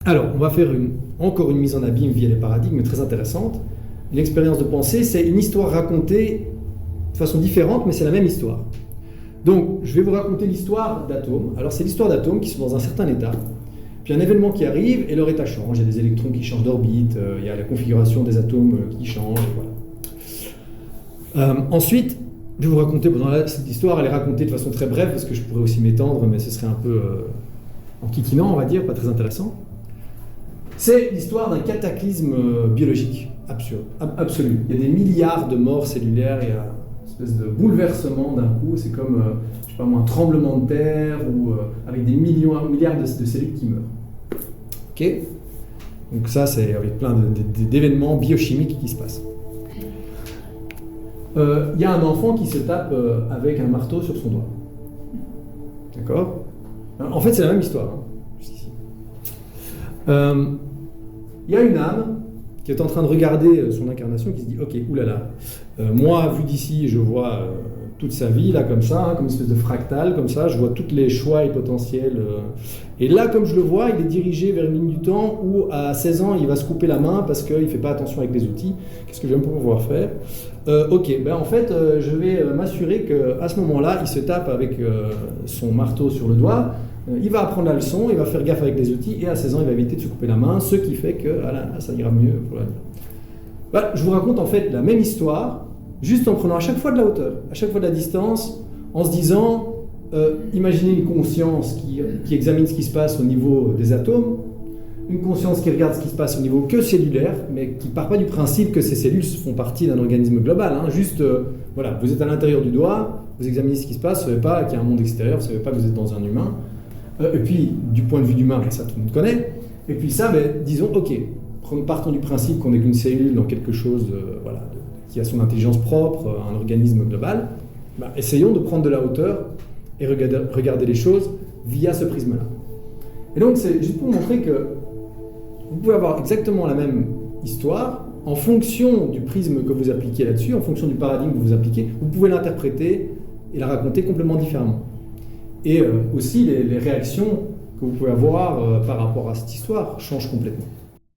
Alors, on va faire encore une mise en abîme via les paradigmes très intéressante. Une expérience de pensée, c'est une histoire racontée de façon différente, mais c'est la même histoire. Donc, je vais vous raconter l'histoire d'atomes. Alors, c'est l'histoire d'atomes qui sont dans un certain état. Puis un événement qui arrive et leur état change. Il y a des électrons qui changent d'orbite, il y a la configuration des atomes qui change. Voilà. Ensuite, je vais vous raconter, cette histoire, elle est racontée de façon très brève, parce que je pourrais aussi m'étendre, mais ce serait un peu enquiquinant, on va dire, pas très intéressant. C'est l'histoire d'un cataclysme biologique absolu. Il y a des milliards de morts cellulaires, il y a une espèce de bouleversement d'un coup, c'est comme, je sais pas moi, un tremblement de terre, ou avec des milliards de cellules qui meurent. Ok ? Donc ça, c'est avec plein d'événements biochimiques qui se passent. Il y a un enfant qui se tape avec un marteau sur son doigt. D'accord ? En fait, c'est la même histoire, hein, juste ici. Il y a une âme qui est en train de regarder son incarnation, qui se dit « Ok, oulala, moi, vu d'ici, je vois toute sa vie, là, comme ça, hein, comme une espèce de fractal, comme ça, je vois tous les choix et potentiels. Et là, comme je le vois, il est dirigé vers une ligne du temps où, à 16 ans, il va se couper la main parce qu'il ne fait pas attention avec les outils. Qu'est-ce que je vais pouvoir faire ? Ok, ben en fait, je vais m'assurer qu'à ce moment-là, il se tape avec son marteau sur le doigt. Il va apprendre la leçon, il va faire gaffe avec les outils, et à 16 ans, il va éviter de se couper la main, ce qui fait que là, ça ira mieux pour l'avenir. Voilà, je vous raconte en fait la même histoire, juste en prenant à chaque fois de la hauteur, à chaque fois de la distance, en se disant, imaginez une conscience qui examine ce qui se passe au niveau des atomes, une conscience qui regarde ce qui se passe au niveau que cellulaire, mais qui ne part pas du principe que ces cellules font partie d'un organisme global. Hein. Juste, voilà, vous êtes à l'intérieur du doigt, vous examinez ce qui se passe, vous ne savez pas qu'il y a un monde extérieur, vous ne savez pas que vous êtes dans un humain. Et puis, du point de vue d'humain, ça tout le monde connaît. Et puis ça, disons, ok, partons du principe qu'on n'est qu'une cellule dans quelque chose voilà, qui a son intelligence propre, un organisme global. Essayons de prendre de la hauteur et regarder les choses via ce prisme-là. Et donc, c'est juste pour montrer que vous pouvez avoir exactement la même histoire en fonction du prisme que vous appliquez là-dessus, en fonction du paradigme que vous appliquez, vous pouvez l'interpréter et la raconter complètement différemment. Et aussi, les réactions que vous pouvez avoir par rapport à cette histoire changent complètement.